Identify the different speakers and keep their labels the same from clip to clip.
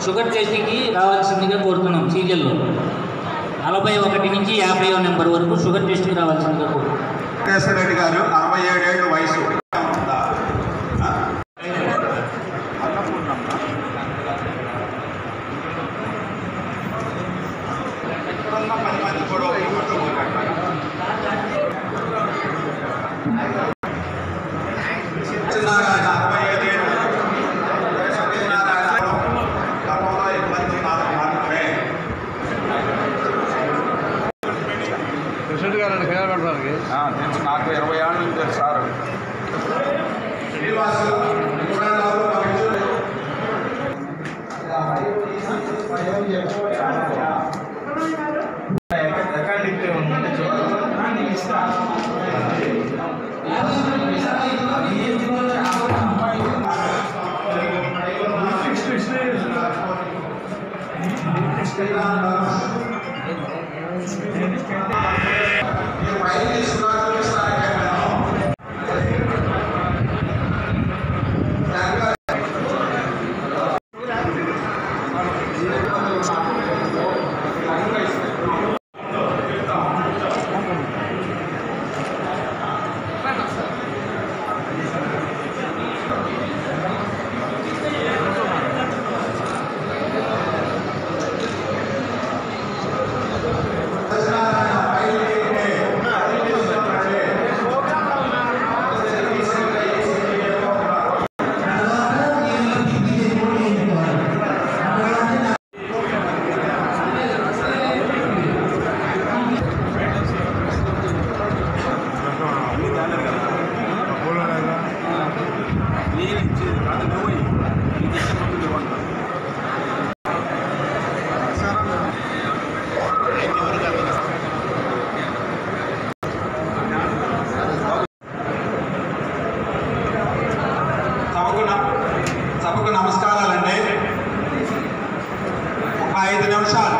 Speaker 1: Sugar టెస్ట్కి రావాల్సిందిగా కోరుతున్నాం. సీరియల్లో 41 నుంచి 50వ నెంబర్ వరకు షుగర్ టెస్ట్కి రావాల్సిందిగా కోరుతున్నాం.
Speaker 2: రెడ్డి గారు 67 ఏళ్ళు వయసు.
Speaker 3: నాకు 20 ఏళ్ళ నుంచి తెలుసు సార్.
Speaker 2: సభకు నమస్కారాలండి. ఒక 5 నిమిషాలు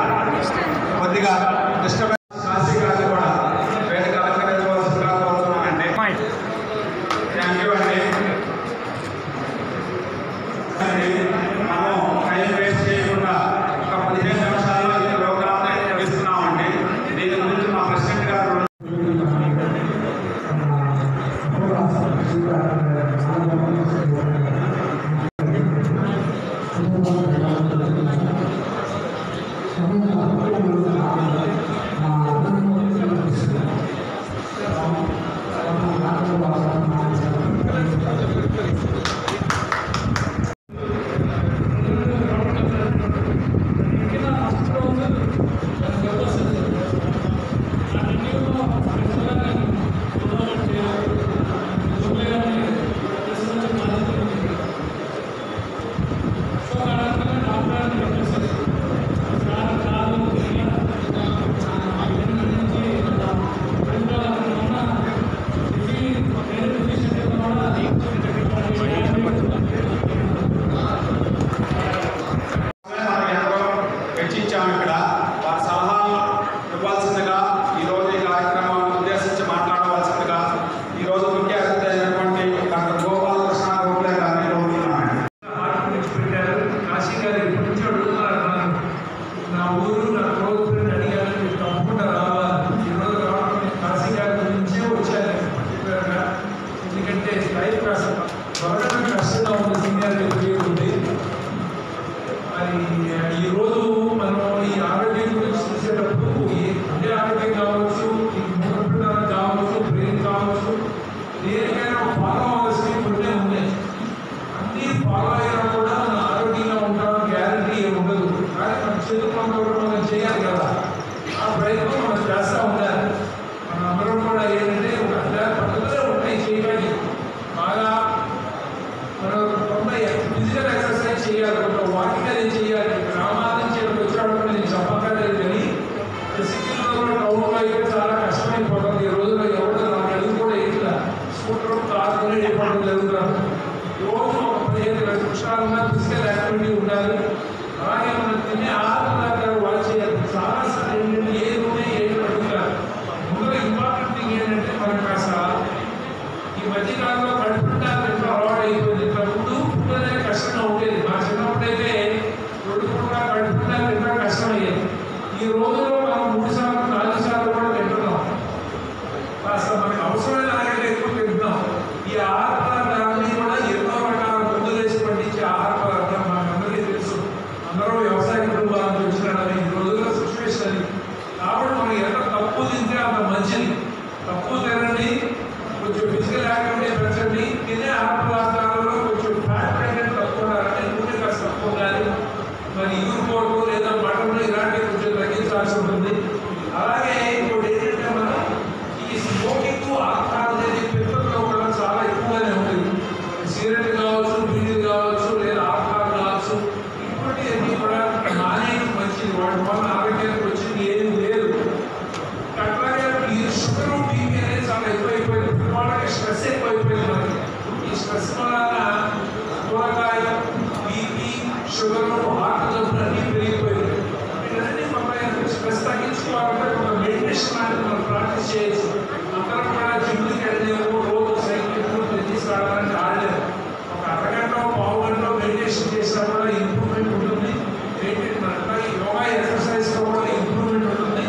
Speaker 2: కొద్దిగా డిస్టర్బెన్స్ కాశీ గారు కూడా వేదిక అలంకరించవలసిందిగా కోరుతున్నానండి. థ్యాంక్ యూ అండి. మనం టైం వేస్ట్ చేయకుండా ఒక 15 నిమిషాల్లో ఈ ప్రోగ్రామ్ని నిర్వహిస్తున్నామండి. దీని గురించి మా ప్రెసిడెంట్ గారు ఇక్కడ వారి సలహాలు ఇవ్వాల్సిందిగా ఈరోజు ఈ కార్యక్రమాన్ని ఉద్దేశించి మాట్లాడవలసిందిగా ఈరోజు ముఖ్య అతిథి అయినటువంటి డాక్టర్ గోపాలకృష్ణ గోఖలే గారిని కోరుతున్నాను.
Speaker 4: కాశీ గారు ఎప్పటి నుంచి అడుగుతున్నారు, నా ఊరు నా క్లోజ్ ఫ్రెండ్ అడిగారు, మీరు తప్పకుండా రావాలి. ఈరోజు రావడం కాశీ గారి గురించే వచ్చారు. ఎందుకంటే లైఫ్ త్వరగా కష్టంగా ఉంది, సీనియారిటీ ఉంది. మరి ఈరోజు మనం ఈ ఆరోగ్యం గురించి చూసేటప్పుడు అదే ఆరోగ్యం కావచ్చు, ఈ మూత్రపిండాలు కావచ్చు, బ్రెయిన్ కావచ్చు, దేనికైనా ఫాలో అవ్వాల్సినవి కొన్ని ఉన్నాయి. అన్నీ ఫాలో అయినా కూడా మన ఆరోగ్యంగా ఉంటాం గ్యారంటీ ఉండదు. కానీ మన చేతుల్లో కూడా మనం చేయాలి కదా, ఆ ప్రయత్నం మనం చేస్తూ ఉండాలి. మన అందరం కూడా ఏంటంటే ఒక పద్ధతిలో ఉంటాయి చేయడానికి. బాగా మనం కొంత ఫిజికల్ ఎక్సర్సైజ్ చేయాలి, కొంత వాకింగ్ అనేది చేయాలి. గ్రామాల నుంచి వచ్చేటప్పుడు నేను చెప్పక్కర్లేదు, కానీ సిటీలో కూడా టౌన్లో మరి యూరిపోర్టు లేదా మటన్ ఇలాంటివి కొంచెం తగ్గించాల్సి ఉంటుంది. అలాగే ఇప్పుడు ఏంటంటే మనం ఈ స్మోకింగ్ ఆల్కహాల్ అనేది పిల్లల్లో కూడా చాలా ఎక్కువగానే ఉంటుంది. సిగరెట్ కావచ్చు, బీడీ కావచ్చు, లేదా ఆల్కహాల్ కావచ్చు, ఇటువంటివన్నీ కూడా మానేయడం మంచిది. వాటి వల్ల ఆరోగ్యానికి వచ్చింది ఏమీ లేదు. అట్లాగే ఈ షుగర్ బీపీ అనేది చాలా ఎక్కువైపోయింది. పిల్లవాళ్ళకి స్ట్రెస్ ఎక్కువైపోయింది. మనకి ఈ స్ట్రెస్ వలన కూరగాయ, బీపీ, షుగర్, హార్ట్ జబ్బులు అన్నీ పెరిగిపోయింది. వీటన్నిటి మన స్ట్రెస్ తగ్గించుకోవాలంటే ఒక మెడిటేషన్ అనేది మనం ప్రాక్టీస్ చేయొచ్చు. అందరం కూడా జిమ్కి వెళ్ళలేము, రోజు సైకిల్ టెన్నిస్ ఆడాలంటే ఆడలేము. ఒక అరగంట, పావు గంట మెడిటేషన్ చేసినా కూడా ఇంప్రూవ్మెంట్ ఉంటుంది. ఏంటంటే యోగా ఎక్సర్సైజ్లో కూడా ఇంప్రూవ్మెంట్ ఉంటుంది.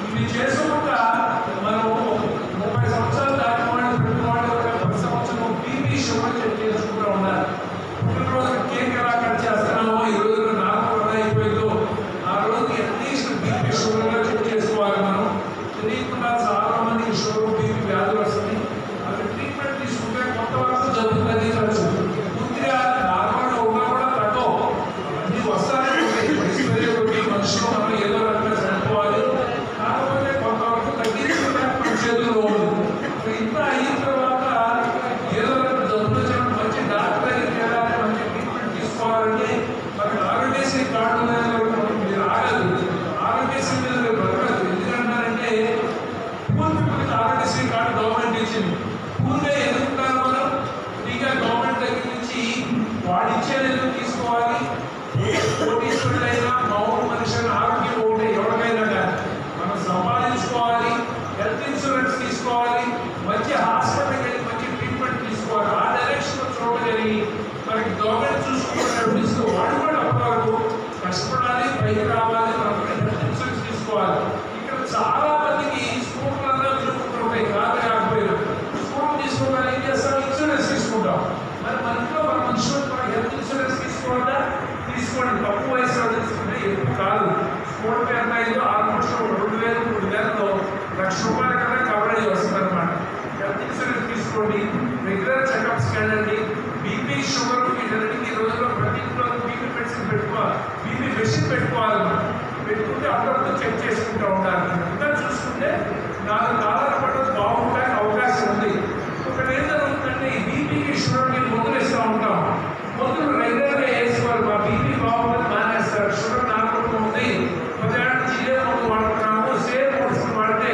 Speaker 4: ఇవి చేసుకుంటా మనం 30 సంవత్సరాలు దాటి వాళ్ళు ప్రతి వాళ్ళు 10 సంవత్సరం బీపీ షుగర్ చెక్ చేసుకుంటూ ఉండాలి. పుట్టినరోజు కేక్ ఎలా కట్ చేస్తున్నామో ఈ రోజుల్లో నాకు ఎలా అయిపోయిందో ఆ రోజు అట్లీస్ట్ బీపీ షుగర్గా చెక్ చేసుకోవాలి. మనం తెలియకుండా చాలా మందికి షుగర్, బీపీ వ్యాధులు వస్తుంది. అది ట్రీట్మెంట్ తీసుకుంటే కొంతవరకు జబ్బు తగ్గించవచ్చు. పూర్తిగా నార్మల్గా ఉన్నా కూడా తగ్గవు. అన్నీ వస్తానే ఉంటాయి. మనుషులు మనం ఏదో రకంగా చనిపోవాలి. కాకపోతే కొంతవరకు తగ్గించుకుంటే మన చేతుల్లో ఉంటుంది. ఇంత అయిన తర్వాత ఏదో రకంగా జబ్బులు చేయడం, మంచి డాక్టర్ దగ్గరికి వెళ్ళాలి, మంచి ట్రీట్మెంట్ తీసుకోవాలంటే మనకి ఆరోగ్యశ్రీ కార్డు మీరు ఆగదు. ఆరోగ్యశ్రీ మీద మీరు బతకదు. ఎందుకంటారంటే పూర్తి మనకి ఆరోగ్యశ్రీ కార్డు గవర్నమెంట్ ఇచ్చింది. పూర్తిగా ఎదుర్కొంటారు మనం. ఫ్రీగా గవర్నమెంట్ దగ్గర నుంచి వాడు ఇచ్చేది ఎందుకు తీసుకోవాలి? కోటీశ్వరుడైనా మామూలు మనిషి ఆరోగ్యం ఉంటే ఎవరికైనా కానీ మనం సంపాదించుకోవాలి. హెల్త్ ఇన్సూరెన్స్ తీసుకోవాలి. మంచి హాస్పిటల్కి వెళ్ళి మంచి ట్రీట్మెంట్ తీసుకోవాలి. ఆ డైరెక్షన్లో చూడగలిగి మనకి గవర్నమెంట్ చూసుకున్నట్టు వాడు కూడా అప్పటివరకు కష్టపడాలి, పైకి రావాలి. మనం హెల్త్ ఇన్సూరెన్స్ తీసుకోవాలి. ఇక్కడ చాలా మందికి స్కూటర్లలో విలుకుంటుంటాయి. కాదు కాకపోయినా స్కూటర్ తీసుకోవాలి. ఏం చేస్తాం? ఇన్సూరెన్స్ తీసుకుంటాం. మరి మన ఇంట్లో మన మనుషులు హెల్త్ ఇన్సూరెన్స్ తీసుకోవాలా? తీసుకోండి. తక్కువ వయసు తీసుకుంటే ఎక్కువ కాదు. స్కూటర్ ఎంత అయిందో ఆల్మోస్ట్ 2000, 3000లో ₹1,00,000 కన్నా కవరేజ్ వస్తుంది అనమాట. హెల్త్ ఇన్సూరెన్స్ తీసుకోండి. రెగ్యులర్ చెకప్స్కి వెళ్ళండి. బీపీ, షుగర్ వీటన్నిటికీ రోజుల్లో ప్రతి ఇంట్లో బీపీ మెడిసిన్ పెట్టుకోవాలి. బీపీ మెషిన్ పెట్టుకోవాలి. మనం పెట్టుకుంటే అప్పుడప్పుడు చెక్ చేసుకుంటూ ఉండాలి. ఇంకా చూసుకుంటే 4 కాలాల పాటు బాగుంటానికి అవకాశం ఉంది. ఒకటి ఏం జరుగుతుందంటే ఈ బీపీకి, షుగర్కి మందులు ఇస్తూ ఉంటాం. మందులు రెగ్యులర్గా వేసుకోవాలి. మా బీపీ బాగుంటుంది మానేస్తారు. షుగర్ నార్మల్గా ఉంది, 10 ఏళ్ళ నుంచి ఇదే మందు వాడుతున్నాము, సేమ్ మెడిసిన్ వాడితే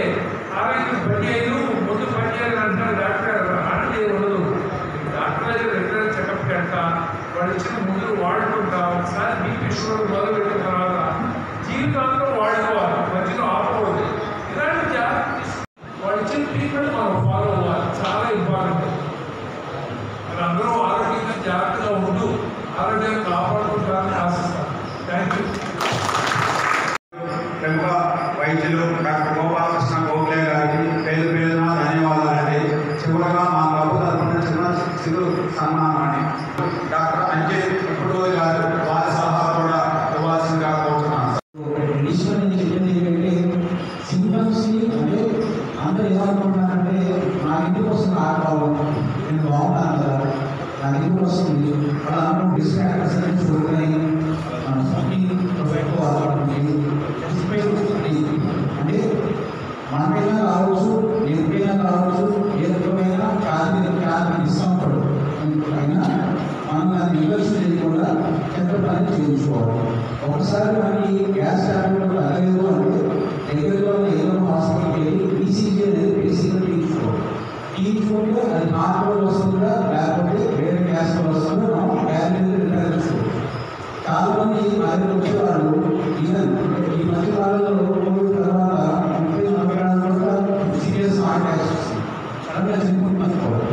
Speaker 4: ఆరోగ్యం పనిచేయదు, ముందు పనిచేయాలని అంటారు డాక్టర్. అనేది ఉండదు. డాక్టర్ దగ్గర రెగ్యులర్ చెకప్కి వెళ్తా, వాళ్ళు ఇచ్చిన మందులు వాడుకుంటా. ఒకసారి బీపీ, షుగర్ మొదలు పెట్టిన తర్వాత జీవితాంతం వాడుకోవాలి. మధ్యలో ఆపకూడదు. ఇలాంటి జాగ్రత్త వాళ్ళు ఇచ్చిన ట్రీట్మెంట్ మనం ఫాలో అవ్వాలి. చాలా ఇంపార్టెంట్. మరి అందరూ ఆరోగ్యంగా జాగ్రత్తగా ఉంటూ ఆరోగ్యాన్ని కాపాడుకుంటారని ఆశిస్తాను. Thank you.
Speaker 2: ప్రముఖ వైద్యులు డాక్టర్ గోపాలకృష్ణ గోఖలే గారికి పేరు పేరున ధన్యవాదాలండి. చివరగా మా ప్రభు తరఫున చిరు సన్మానం అండి. డాక్టర్ అంజయ్ పుట్టూరి గారు వారి సలహా కూడా ఇవ్వాల్సిందిగా కోరుతున్నాను.
Speaker 3: సింటమ్స్ అంటే అందరూ ఏమనుకుంటున్నారంటే నా ఇంటికి వస్తుంది ఆడుకోవాలి, నేను బాగుంటాను కదా, నా ఇంటికి వస్తుంది వాళ్ళందరూ డిస్ట్రాక్ట్ చూడని అంటే మనకైనా కావచ్చు, ఎప్పుడైనా కావచ్చు, ఏ రకమైన క్యాన్ డిస్కంఫర్ట్ అయినా మనం దాన్ని నిర్లక్ష్యం చేయకుండా ఎంత పని చేయించుకోవాలి. ఒకసారి మనకి గ్యాస్ ట్యాబ్లెట్ తగ్గలేదు అంటే దగ్గరలో ఏదో హాస్పిటల్కి వెళ్ళి ఈసీజీ అనేది బేసిక్గా తీయించుకుంటే అది నార్మల్ వస్తుందా లేకపోతే వేరే గ్యాస్ వస్తుందో మనం గ్యాస్ నిర్ధారించుకోవాలి. చాలా మంది ఆయన వచ్చేవాళ్ళు ఈ మధ్య కాలంలో కోవిడ్ తర్వాత 30-40 ఏళ్ళ సీరియస్ హార్ట్ అటాక్స్ వస్తుంది. సడన్గా చనిపోతున్నారు.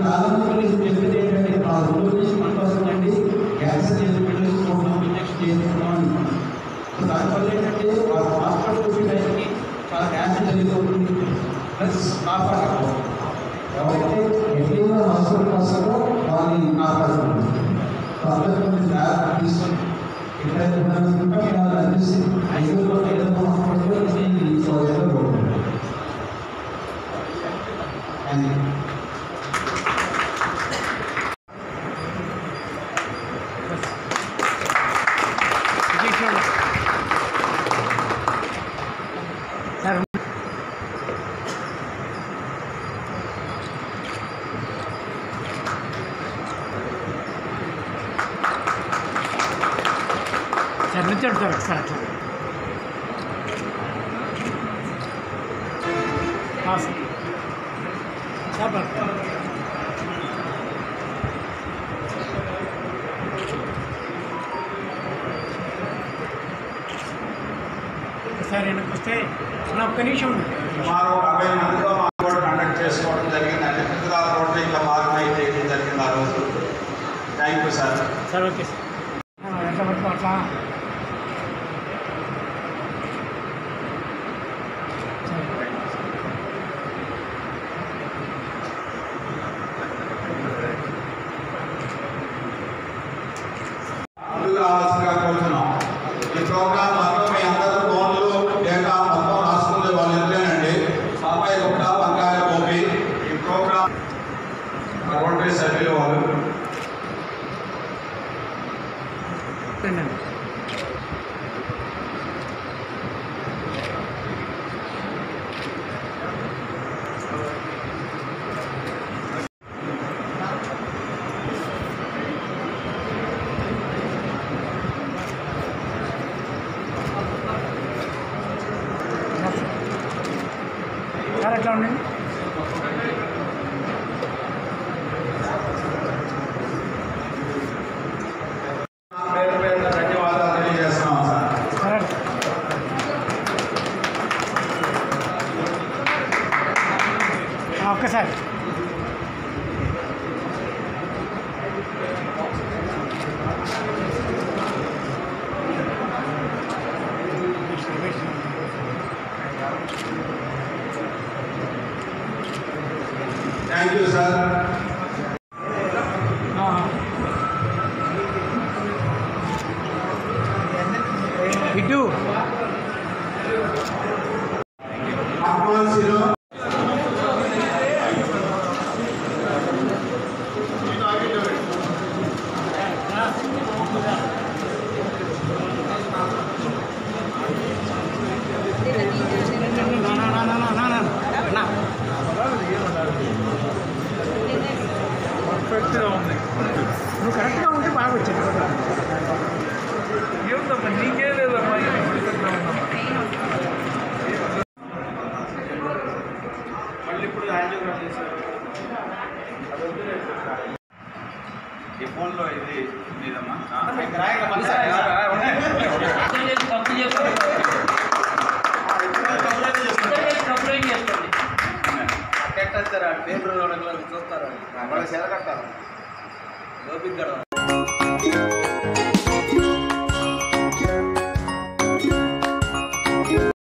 Speaker 3: చాలా మంది చెప్పేది ఏంటంటే ఆ 2 నుంచి 1% అండి క్యాన్సర్ చేసుకుంటున్నాం, ఇంజక్షన్ చేసుకుంటున్నాం అనుకుంటున్నాం. దానివల్ల ఏంటంటే వాళ్ళు హాస్పిటల్ టైంకి చాలా క్యాన్సర్ జరిగిపోతుంది, ప్లస్ కాపాడుకోవాలి. ఎవరైతే ఎక్కువగా హాస్పిటల్ వస్తారో వాళ్ళని కాపాడుకోవాలి. అందరికీ జాగ్రత్త తీసుకొని ఎక్కడైతే ఇంకా అనిపిస్తుంది 5 హాస్పిటల్లో
Speaker 5: కూర్చోండి సార్ ఒకసారి అట్లా సార్ వెనక్కి వస్తే ఒక్క నిమిషం
Speaker 2: సుమారు 60 మందితో మా కూడా కండక్ట్ చేసుకోవడం జరిగిందండి. పితృరాల రోడ్డు ఇంకా ఆర్గనైజ్ చేయడం జరిగింది ఆ రోజు. Thank you sir.
Speaker 5: Sir okay sir ఎట్లా పట్టుకో అట్లా
Speaker 2: ముందుకు రావాల్సిందిగా కోరుతున్నాం. ఈ ప్రోగ్రామ్ మొత్తం మీ అందరూ ఫోన్లు డేటా మొత్తం రాసుకునే వాళ్ళు ఇంతేనండి. బాబాయ్ గుప్తా, వంకాయ గోపి. ఈ ప్రోగ్రామ్ రోటరీ సభ్యులు వాళ్ళు.
Speaker 5: సార్ ఎట్లా ఉండండి
Speaker 2: పేరు పేరున ధన్యవాదాలు తెలియజేస్తున్నాం సార్.
Speaker 5: సార్ ఒక్కసారి
Speaker 2: థ్యాంక్ యూ సార్.
Speaker 5: ఇటు
Speaker 2: అహ్మద్ సిలో